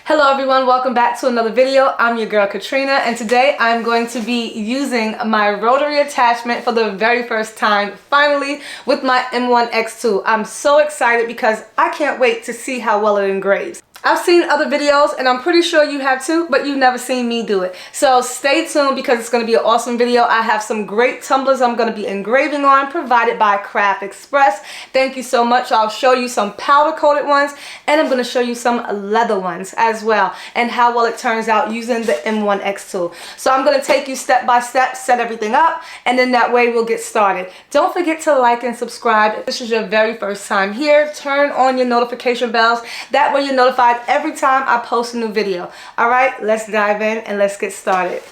Hello everyone, welcome back to another video. I'm your girl Katrina, and today I'm going to be using my rotary attachment for the very first time, finally, with my M1 XTool. I'm so excited because I can't wait to see how well it engraves. I've seen other videos and I'm pretty sure you have too, but you've never seen me do it. So stay tuned because it's going to be an awesome video. I have some great tumblers I'm going to be engraving on, provided by EXPRES. Thank you so much. I'll show you some powder coated ones and I'm going to show you some leather ones as well and how well it turns out using the M1 XTool. So I'm going to take you step by step, set everything up, and then that way we'll get started. Don't forget to like and subscribe if this is your very first time here. Turn on your notification bells. That way you're notified every time I post a new video. Alright, let's dive in and let's get started.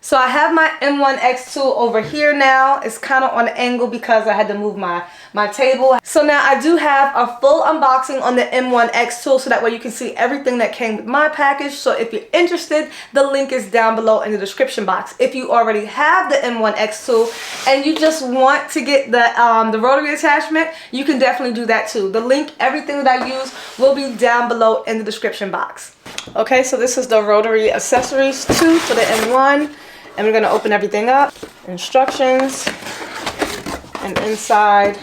So I have my M1 XTool over here now. It's kind of on an angle because I had to move my table. So now I do have a full unboxing on the M1 XTool so that way you can see everything that came with my package. So if you're interested, the link is down below in the description box. If you already have the M1 XTool and you just want to get the rotary attachment, you can definitely do that too. The link, everything that I use will be down below in the description box. Okay, so this is the rotary accessories too for the M1. And we're going to open everything up. Instructions. And inside,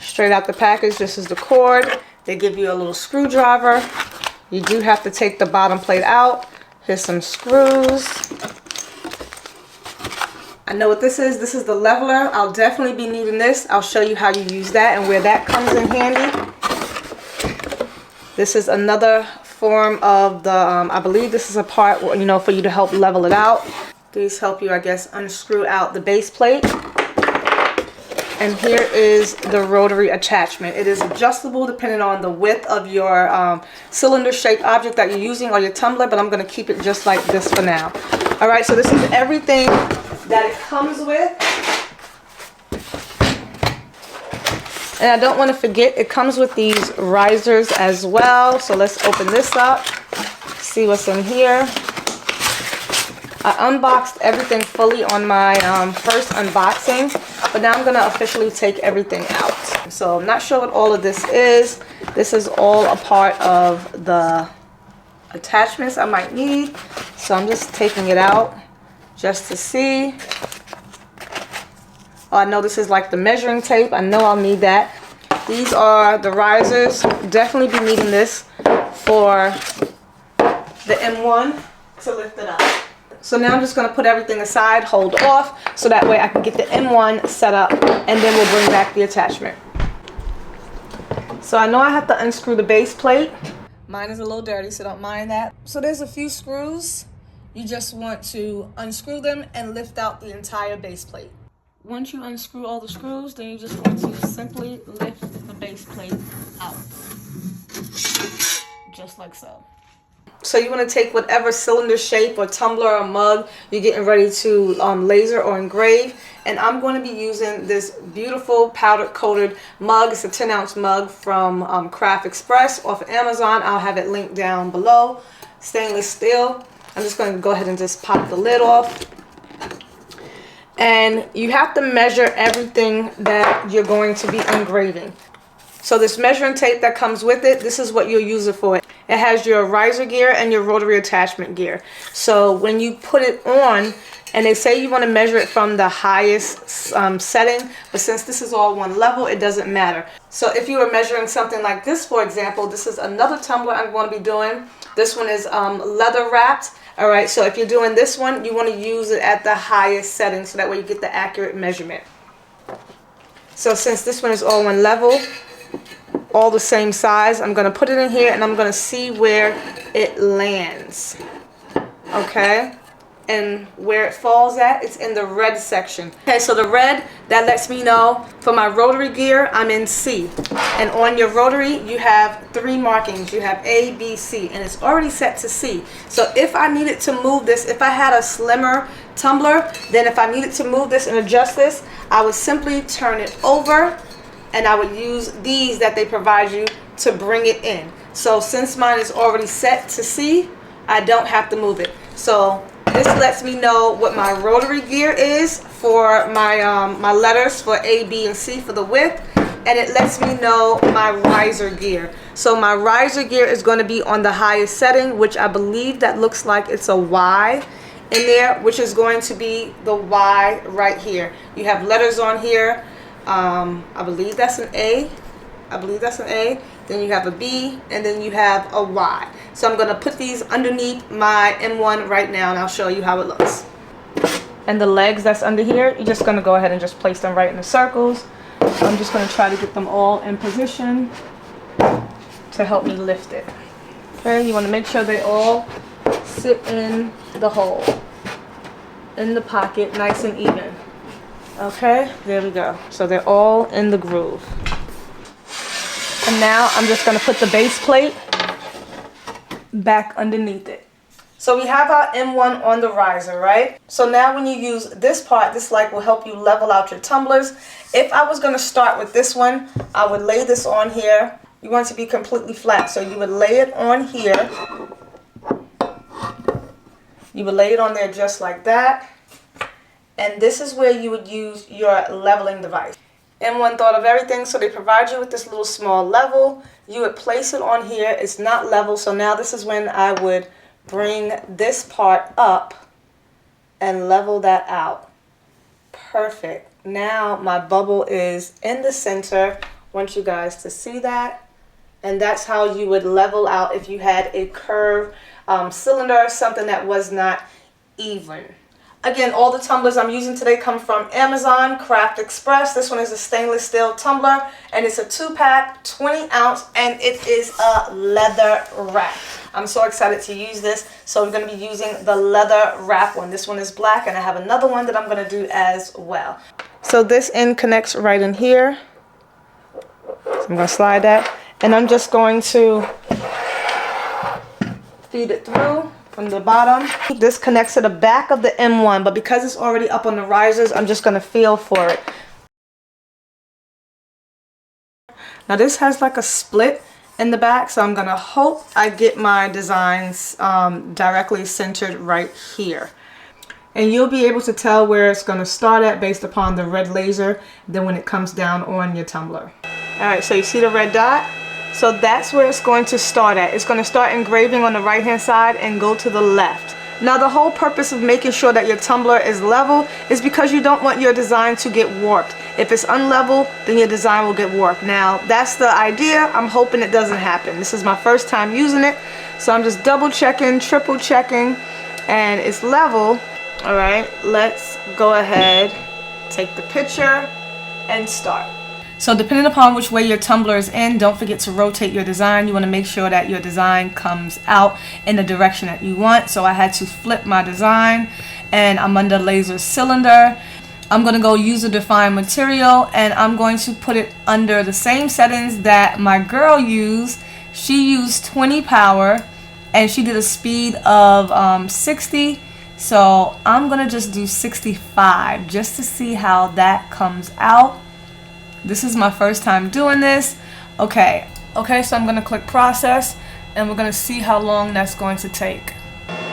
straight out the package, this is the cord. They give you a little screwdriver. You do have to take the bottom plate out. Here's some screws. I know what this is. This is the leveler. I'll definitely be needing this. I'll show you how you use that and where that comes in handy. This is another form of the, I believe this is a part, you know, for you to help level it out. These help you, I guess, unscrew out the base plate. And here is the rotary attachment. It is adjustable depending on the width of your cylinder-shaped object that you're using or your tumbler, but I'm going to keep it just like this for now. All right, so this is everything that it comes with. And I don't want to forget, it comes with these risers as well. So let's open this up, see what's in here. I unboxed everything fully on my first unboxing, but now I'm going to officially take everything out. So I'm not sure what all of this is. This is all a part of the attachments I might need. So I'm just taking it out just to see. Oh, I know this is like the measuring tape. I know I'll need that. These are the risers. Definitely be needing this for the M1 to lift it up. So now I'm just going to put everything aside, hold off, so that way I can get the M1 set up, and then we'll bring back the attachment. So I know I have to unscrew the base plate. Mine is a little dirty, so don't mind that. So there's a few screws. You just want to unscrew them and lift out the entire base plate. Once you unscrew all the screws, then you just want to simply lift the base plate out. Just like so. So you want to take whatever cylinder shape or tumbler or mug you're getting ready to laser or engrave. And I'm going to be using this beautiful powder coated mug. It's a 10-ounce mug from EXPRES off of Amazon. I'll have it linked down below. Stainless steel. I'm just going to go ahead and just pop the lid off. And you have to measure everything that you're going to be engraving. So this measuring tape that comes with it, this is what you'll use it for. It has your riser gear and your rotary attachment gear. So when you put it on, and they say you want to measure it from the highest setting, but since this is all one level, it doesn't matter. So if you were measuring something like this, for example, this is another tumbler I'm going to be doing. This one is leather wrapped. All right, so if you're doing this one, you want to use it at the highest setting so that way you get the accurate measurement. So since this one is all one level, all the same size, I'm going to put it in here and I'm going to see where it lands. Okay? And where it falls at, it's in the red section. Okay, so the red, that lets me know for my rotary gear, I'm in C. And on your rotary, you have 3 markings. You have A, B, C, and it's already set to C. So if I needed to move this, if I had a slimmer tumbler, then if I needed to move this and adjust this, I would simply turn it over and I would use these that they provide you to bring it in. So since mine is already set to C, I don't have to move it. So this lets me know what my rotary gear is for my my letters for A, B, and C for the width. and it lets me know my riser gear. So my riser gear is going to be on the highest setting, which I believe that looks like it's a Y in there, which is going to be the Y right here. You have letters on here. I believe that's an A. Then you have a B, and then you have a Y. So I'm going to put these underneath my M1 right now, and I'll show you how it looks. And the legs that's under here, you're just going to go ahead and just place them right in the circles. I'm just going to try to get them all in position to help me lift it. Okay, you want to make sure they all sit in the hole, in the pocket, nice and even. Okay, there we go. So they're all in the groove. And now I'm just going to put the base plate back underneath it. So we have our M1 on the riser, right? So now when you use this part, this like will help you level out your tumblers. If I was going to start with this one, I would lay this on here. You want it to be completely flat, so you would lay it on here. You would lay it on there just like that. And this is where you would use your leveling device. M1 thought of everything, so they provide you with this little small level. You would place it on here. It's not level, so now this is when I would bring this part up and level that out. Perfect. Now my bubble is in the center. I want you guys to see that. And that's how you would level out if you had a curved cylinder, something that was not even. Again, all the tumblers I'm using today come from Amazon, Craft Express. This one is a stainless steel tumbler, and it's a 2-pack, 20 ounce, and it is a leather wrap. I'm so excited to use this. So we're going to be using the leather wrap one. This one is black, and I have another one that I'm going to do as well. So this end connects right in here. So I'm going to slide that, and I'm just going to feed it through from the bottom. This connects to the back of the M1, but because it's already up on the risers, I'm just going to feel for it. Now this has like a split in the back, so I'm going to hope I get my designs directly centered right here. And you'll be able to tell where it's going to start at based upon the red laser, then when it comes down on your tumbler. Alright, so you see the red dot? So that's where it's going to start at. It's going to start engraving on the right hand side and go to the left. Now the whole purpose of making sure that your tumbler is level is because you don't want your design to get warped. If it's unlevel, then your design will get warped. Now that's the idea. I'm hoping it doesn't happen. This is my first time using it, so I'm just double checking, triple checking, and it's level. Alright, let's go ahead, take the picture, and start. So depending upon which way your tumbler is in, don't forget to rotate your design. You want to make sure that your design comes out in the direction that you want. So I had to flip my design, and I'm under laser cylinder. I'm going to go user defined material, and I'm going to put it under the same settings that my girl used. She used 20 power, and she did a speed of 60. So I'm going to just do 65 just to see how that comes out. This is my first time doing this. Okay, so I'm going to click process, and we're going to see how long that's going to take.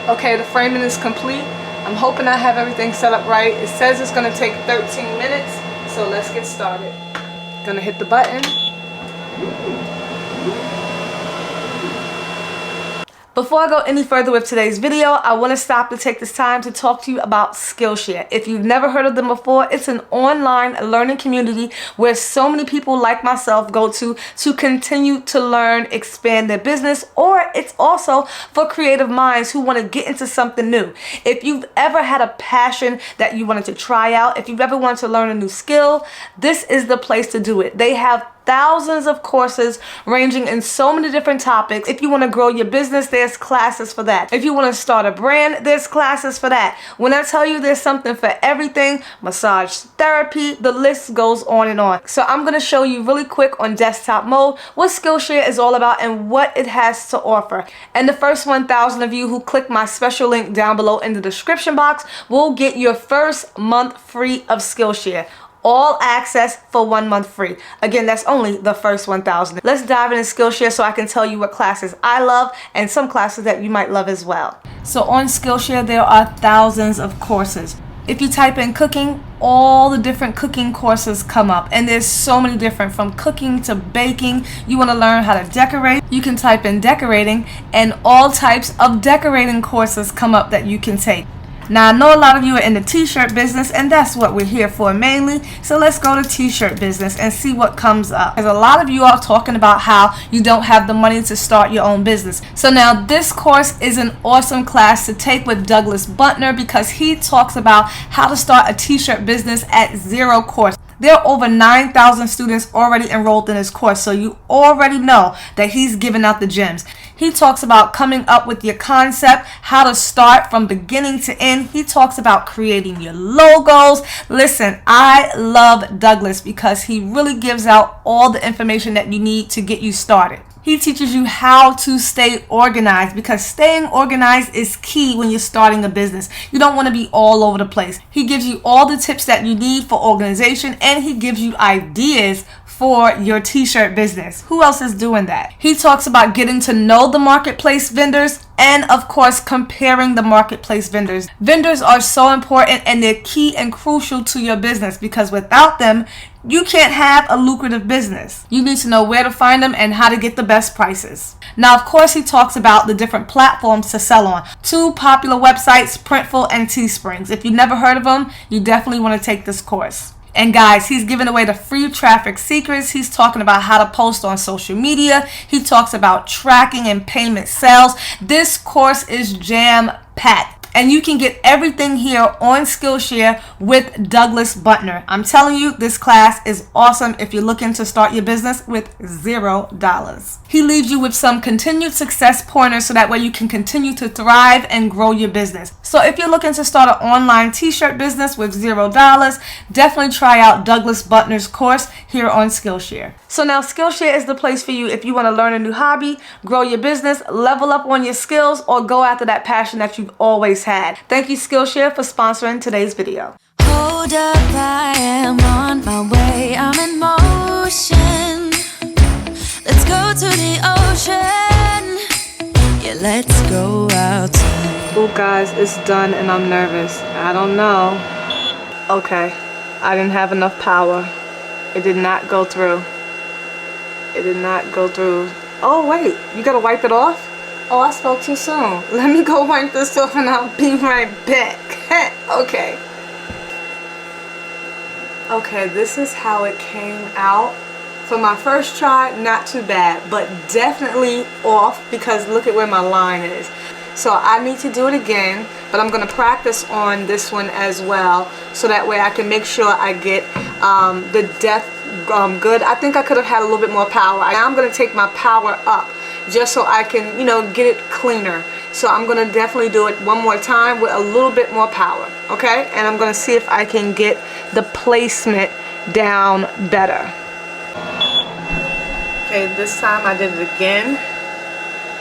Okay, the framing is complete. I'm hoping I have everything set up right. It says it's going to take 13 minutes, so let's get started. Gonna hit the button. Before I go any further with today's video, I want to stop to take this time to talk to you about Skillshare. If you've never heard of them before, it's an online learning community where so many people like myself go to continue to learn, expand their business, or it's also for creative minds who want to get into something new. If you've ever had a passion that you wanted to try out, if you've ever wanted to learn a new skill, this is the place to do it. They have thousands of courses ranging in so many different topics. If you want to grow your business, there's classes for that. If you want to start a brand, there's classes for that. When I tell you there's something for everything, massage therapy, the list goes on and on. So I'm going to show you really quick on desktop mode what Skillshare is all about and what it has to offer. And the first 1,000 of you who click my special link down below in the description box will get your first month free of Skillshare. All access for 1 month free. Again, that's only the first 1,000. Let's dive into Skillshare so I can tell you what classes I love and some classes that you might love as well. So on Skillshare, there are thousands of courses. If you type in cooking, all the different cooking courses come up, and there's so many different, from cooking to baking. You want to learn how to decorate, you can type in decorating, and all types of decorating courses come up that you can take. Now, I know a lot of you are in the t-shirt business, and that's what we're here for mainly. So let's go to t-shirt business and see what comes up. Because a lot of you are talking about how you don't have the money to start your own business. So now this course is an awesome class to take with Douglas Butner, because he talks about how to start a t-shirt business at zero cost. There are over 9,000 students already enrolled in this course, so you already know that he's giving out the gems. He talks about coming up with your concept, how to start from beginning to end. He talks about creating your logos. Listen, I love Douglas because he really gives out all the information that you need to get you started. He teaches you how to stay organized, because staying organized is key when you're starting a business. You don't want to be all over the place. He gives you all the tips that you need for organization, and he gives you ideas for your t-shirt business. Who else is doing that? He talks about getting to know the marketplace vendors, and of course comparing the marketplace vendors. Vendors are so important, and they're key and crucial to your business, because without them you can't have a lucrative business. You need to know where to find them and how to get the best prices. Now, of course, he talks about the different platforms to sell on. 2 popular websites, Printful and Teesprings. If you've never heard of them, you definitely want to take this course. And guys, he's giving away the free traffic secrets. He's talking about how to post on social media. He talks about tracking and payment sales. This course is jam-packed. And you can get everything here on Skillshare with Douglas Butner. I'm telling you, this class is awesome if you're looking to start your business with $0. He leaves you with some continued success pointers so that way you can continue to thrive and grow your business. So if you're looking to start an online t-shirt business with $0, definitely try out Douglas Butner's course here on Skillshare. So now Skillshare is the place for you if you want to learn a new hobby, grow your business, level up on your skills, or go after that passion that you've always had. Thank you, Skillshare, for sponsoring today's video. Hold up, I am on my way, I'm in motion. Let's go to the ocean. Yeah, let's go outside. Oh guys, it's done and I'm nervous. I don't know. Okay, I didn't have enough power. It did not go through. It did not go through. Oh wait, you gotta wipe it off? Oh, I spoke too soon. Let me go wipe this off and I'll be right back. Okay. Okay, this is how it came out. For my first try, not too bad, but definitely off, because look at where my line is. So I need to do it again, but I'm going to practice on this one as well, so that way I can make sure I get the depth good. I think I could have had a little bit more power. Now I'm going to take my power up just so I can, you know, get it cleaner. So I'm going to definitely do it one more time with a little bit more power, okay? And I'm going to see if I can get the placement down better. Okay, this time I did it again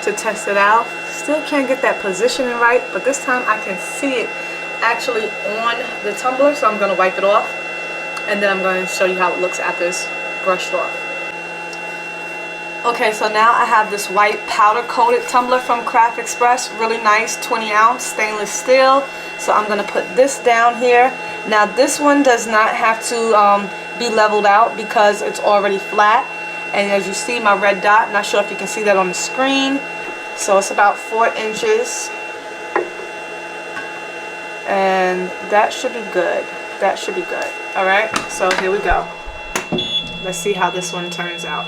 to test it out. Still can't get that positioning right, but this time I can see it actually on the tumbler, so I'm going to wipe it off, and then I'm going to show you how it looks after it's brushed off. Okay, so now I have this white powder coated tumbler from EXPRES, really nice, 20 ounce stainless steel. So I'm going to put this down here. Now this one does not have to be leveled out because it's already flat. And as you see, my red dot, not sure if you can see that on the screen. So it's about 4 inches. And that should be good. That should be good. Alright, so here we go. Let's see how this one turns out.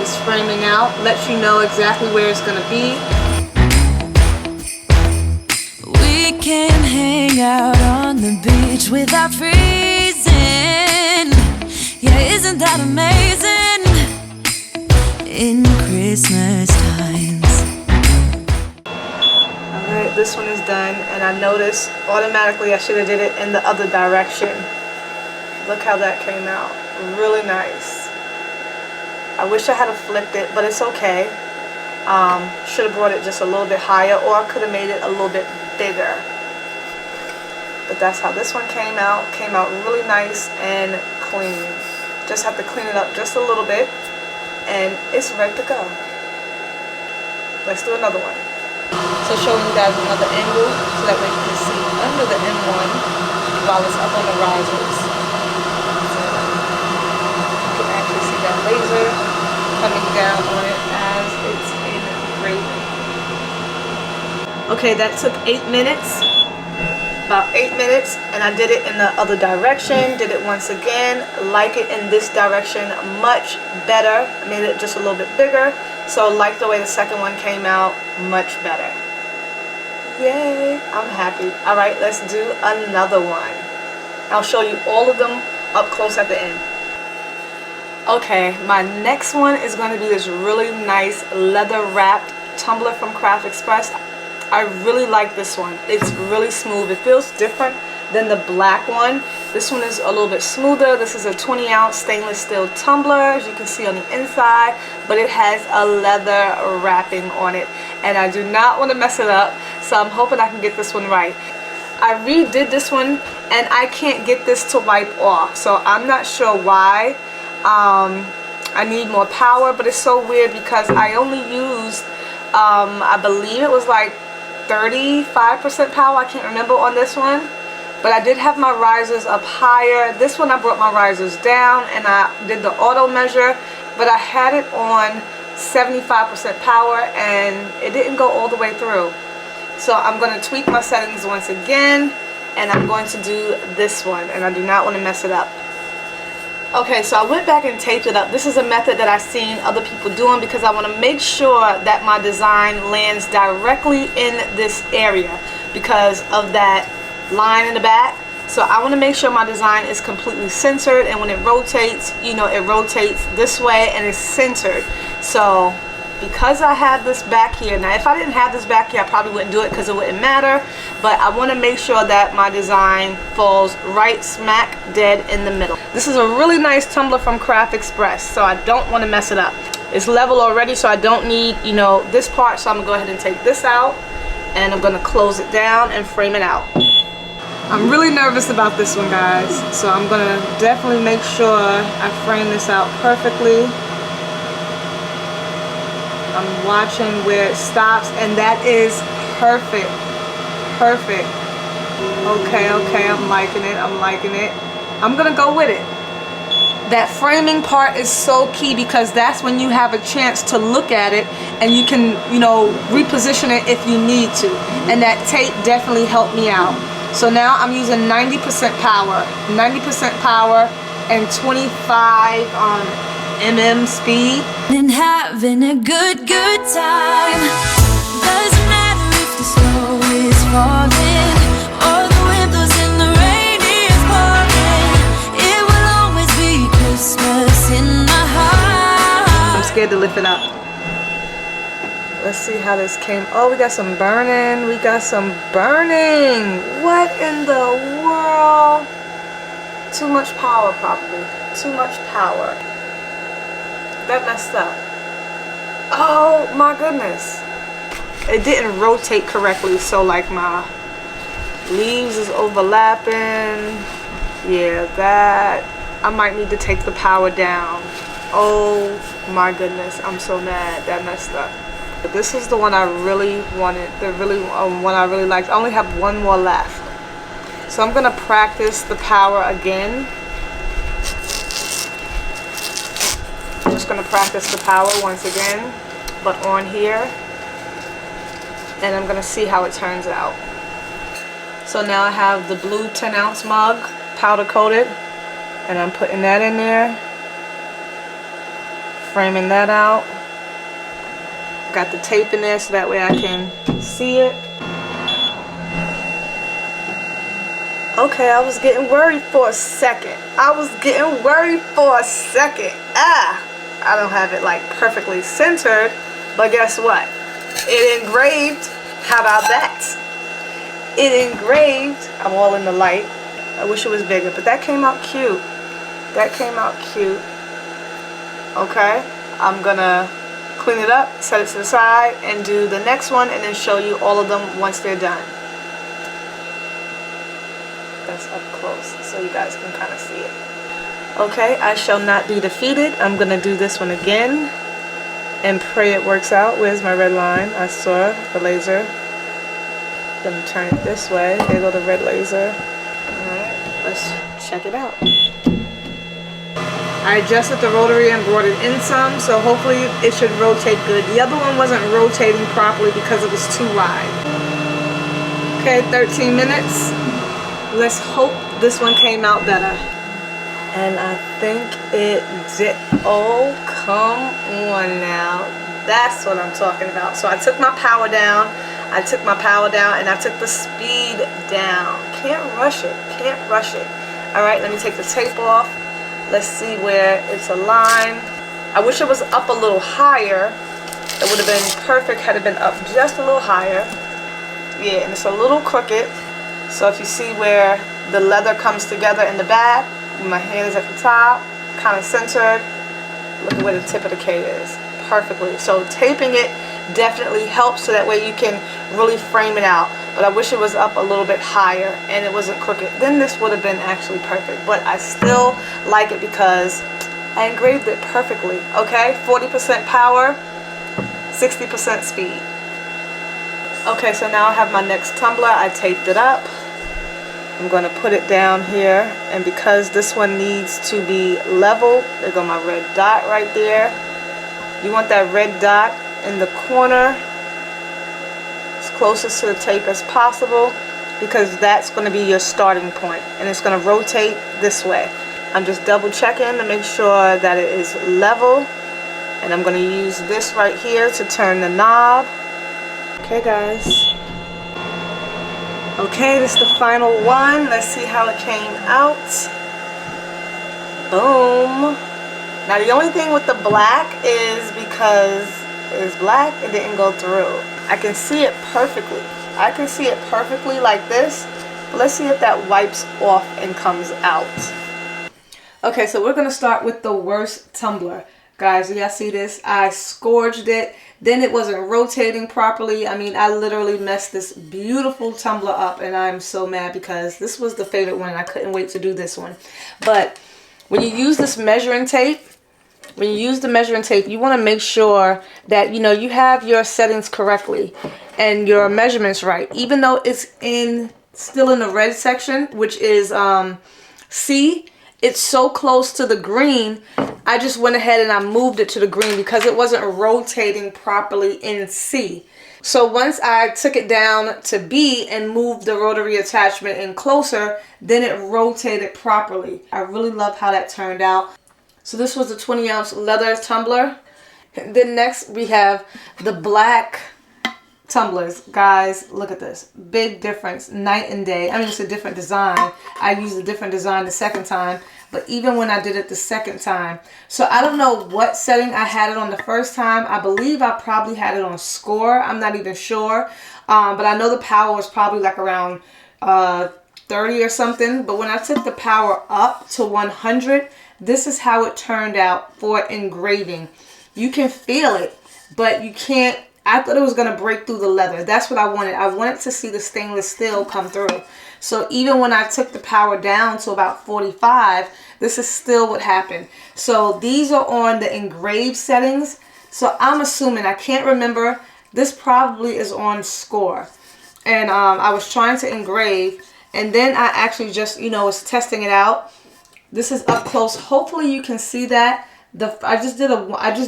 It's framing out, lets you know exactly where it's going to be. We can hang out on the beach without freezing. Yeah, isn't that amazing? In Christmas times. Alright, this one is done, and I noticed automatically I should have did it in the other direction. Look how that came out. Really nice. I wish I had flipped it, but it's okay. Should have brought it just a little bit higher, or I could have made it a little bit bigger. But that's how this one came out. Came out really nice and clean. Just have to clean it up just a little bit, and it's ready to go. Let's do another one. So also showing you guys another angle so that way you can see under the M1 while it's up on the risers. So you can actually see that laser coming down on it as it's engraving. Okay, that took 8 minutes. About 8 minutes, and I did it in the other direction. Did it once again. Like it in this direction much better. I made it just a little bit bigger. So like the way the second one came out, much better. Yay! I'm happy. All right, let's do another one. I'll show you all of them up close at the end. Okay, my next one is going to be this really nice leather wrapped tumbler from Craft Express. I really like this one. It's really smooth. It feels different than the black one. This one is a little bit smoother. This is a 20-ounce stainless steel tumbler, as you can see on the inside, but it has a leather wrapping on it, and I do not want to mess it up, so I'm hoping I can get this one right. I redid this one, and I can't get this to wipe off, so I'm not sure why. I need more power, but it's so weird because I only used, I believe it was like 35% power, I can't remember on this one, but I did have my risers up higher. This one I brought my risers down and I did the auto measure, but I had it on 75% power and it didn't go all the way through. So I'm going to tweak my settings once again, and I'm going to do this one, and I do not want to mess it up. Okay, so I went back and taped it up. This is a method that I've seen other people doing because I want to make sure that my design lands directly in this area because of that line in the back. So I want to make sure my design is completely centered, and when it rotates, you know, it rotates this way and it's centered. So because I have this back here, now if I didn't have this back here, I probably wouldn't do it because it wouldn't matter, but I want to make sure that my design falls right smack dead in the middle. This is a really nice tumbler from Craft Express, so I don't want to mess it up. It's level already, so I don't need, you know, this part, so I'm going to go ahead and take this out, and I'm going to close it down and frame it out. I'm really nervous about this one, guys, so I'm going to definitely make sure I frame this out perfectly. I'm watching where it stops, and that is perfect. Perfect. Okay, I'm liking it. I'm liking it. I'm gonna go with it. That framing part is so key because that's when you have a chance to look at it and you can, you know, reposition it if you need to. And that tape definitely helped me out. So now I'm using 90% power. 90% power and 25 mm speed. And having a good time. Doesn't matter if the snow is falling or the wind blows and the rain is pouring. It will always be Christmas in my heart. I'm scared to lift it up. Let's see how this came. Oh, we got some burning. We got some burning. What in the world? Too much power, probably. Too much power. That messed up. Oh my goodness. It didn't rotate correctly, so like my leaves is overlapping. Yeah, that I might need to take the power down. Oh my goodness, I'm so mad. That messed up. But this is the one I really wanted, the one I really liked. I only have one more left, so I'm gonna practice the power again. I'm just going to practice the power once again, but on here, and I'm going to see how it turns out. So now I have the blue 10-ounce mug powder coated, and I'm putting that in there, framing that out. Got the tape in there so that way I can see it. Okay, I was getting worried for a second. I don't have it like perfectly centered, but guess what? It engraved. How about that? It engraved. I'm all in the light. I wish it was bigger, but that came out cute. That came out cute. Okay, I'm gonna clean it up, set it to the side, and do the next one, and then show you all of them once they're done. That's up close, so you guys can kind of see it. Okay, I shall not be defeated. I'm gonna do this one again and pray it works out. Where's my red line? I saw the laser. I'm gonna turn it this way. There go the red laser. Alright, let's check it out. I adjusted the rotary and brought it in some, so hopefully it should rotate good. The other one wasn't rotating properly because it was too wide. Okay, 13 minutes. Let's hope this one came out better. And I think it did. Oh, come on now. That's what I'm talking about. So I took my power down. And I took the speed down. Can't rush it. Can't rush it. Alright, let me take the tape off. Let's see where it's aligned. I wish it was up a little higher. It would have been perfect had it been up just a little higher. Yeah, and it's a little crooked. So if you see where the leather comes together in the back, my hand is at the top, kind of centered. Look at where the tip of the K is. Perfectly. So taping it definitely helps so that way you can really frame it out. But I wish it was up a little bit higher and it wasn't crooked. Then this would have been actually perfect. But I still like it because I engraved it perfectly. Okay, 40% power, 60% speed. Okay, so now I have my next tumbler. I taped it up. I'm going to put it down here, and because this one needs to be level, there go my red dot right there. You want that red dot in the corner as closest to the tape as possible, because that's going to be your starting point, and it's going to rotate this way. I'm just double checking to make sure that it is level, and I'm going to use this right here to turn the knob. Okay guys. Okay, this is the final one. Let's see how it came out. Boom. Now the only thing with the black is because it's black, it didn't go through. I can see it perfectly. I can see it perfectly like this. But let's see if that wipes off and comes out. Okay, so we're going to start with the worst tumbler. Guys, y'all see this? I scourged it. Then it wasn't rotating properly. I mean, I literally messed this beautiful tumbler up, and I'm so mad because this was the favorite one and I couldn't wait to do this one. But when you use this measuring tape, you want to make sure that, you know, you have your settings correctly and your measurements right. Even though it's still in the red section, which is C, it's so close to the green. I just went ahead and I moved it to the green because it wasn't rotating properly in C. So once I took it down to B and moved the rotary attachment in closer, then it rotated properly. I really love how that turned out. So this was the 20-ounce leather tumbler. Then next we have the black tumblers. Guys, look at this. Big difference, night and day. I mean, it's a different design. I used a different design the second time, but even when I did it the second time. So I don't know what setting I had it on the first time. I believe I probably had it on score. I'm not even sure. But I know the power was probably like around 30 or something. But when I took the power up to 100, this is how it turned out for engraving. You can feel it, but you can't. I thought it was going to break through the leather. That's what I wanted. I wanted to see the stainless steel come through. So even when I took the power down to about 45, this is still what happened. So these are on the engraved settings. So I'm assuming, I can't remember, this probably is on score. And I was trying to engrave, and then I actually just, you know, was testing it out. This is up close. Hopefully you can see that. I just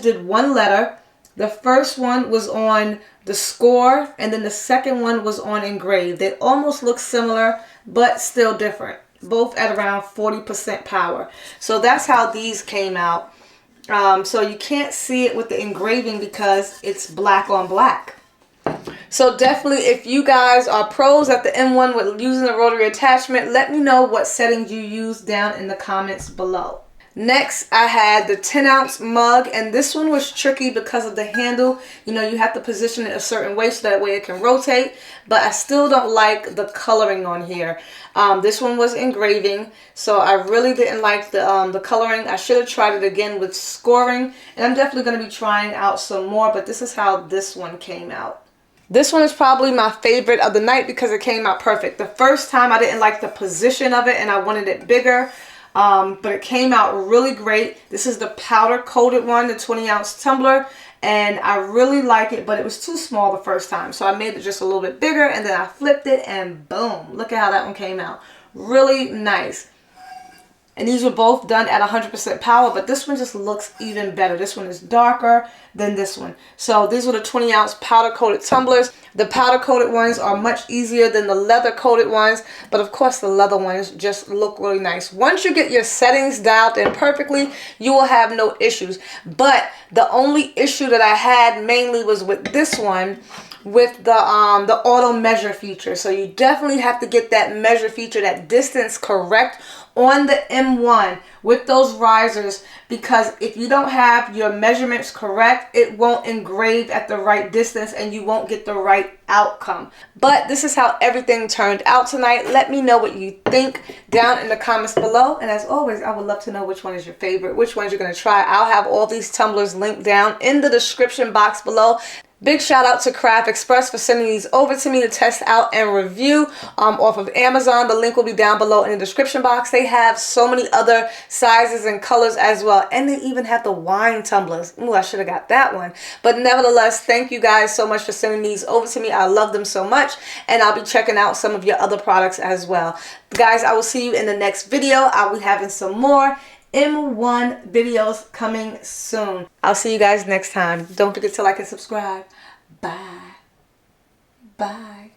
did one letter. The first one was on the score, and then the second one was on engraved. They almost look similar, but still different. Both at around 40% power. So that's how these came out. So you can't see it with the engraving because it's black on black. So definitely, if you guys are pros at the M1 with using the rotary attachment, let me know what settings you use down in the comments below. Next, I had the 10-ounce mug, and this one was tricky because of the handle. You know, you have to position it a certain way so that way it can rotate, but I still don't like the coloring on here. This one was engraving, so I really didn't like the coloring. I should have tried it again with scoring, and I'm definitely going to be trying out some more, but this is how this one came out. This one is probably my favorite of the night because it came out perfect. The first time I didn't like the position of it and I wanted it bigger. But it came out really great. This is the powder coated one, the 20-ounce tumbler. and I really like it, but it was too small the first time. So I made it just a little bit bigger, and then I flipped it, and boom, look at how that one came out. Really nice. And these were both done at 100% power, but this one just looks even better. This one is darker than this one. So these were the 20-ounce powder-coated tumblers. The powder-coated ones are much easier than the leather-coated ones, but of course the leather ones just look really nice. Once you get your settings dialed in perfectly, you will have no issues. But the only issue that I had mainly was with this one, with the auto measure feature. So you definitely have to get that measure feature, that distance correct on the M1 with those risers, because if you don't have your measurements correct, it won't engrave at the right distance and you won't get the right outcome. But this is how everything turned out tonight. Let me know what you think down in the comments below, and as always, I would love to know which one is your favorite, which ones you're going to try. I'll have all these tumblers linked down in the description box below. Big shout out to EXPRES for sending these over to me to test out and review off of Amazon. The link will be down below in the description box. They have so many other sizes and colors as well. And they even have the wine tumblers. Ooh, I should have got that one. But nevertheless, thank you guys so much for sending these over to me. I love them so much. And I'll be checking out some of your other products as well. Guys, I will see you in the next video. I'll be having some more M1 videos coming soon. I'll see you guys next time. Don't forget to like and subscribe. Bye. Bye.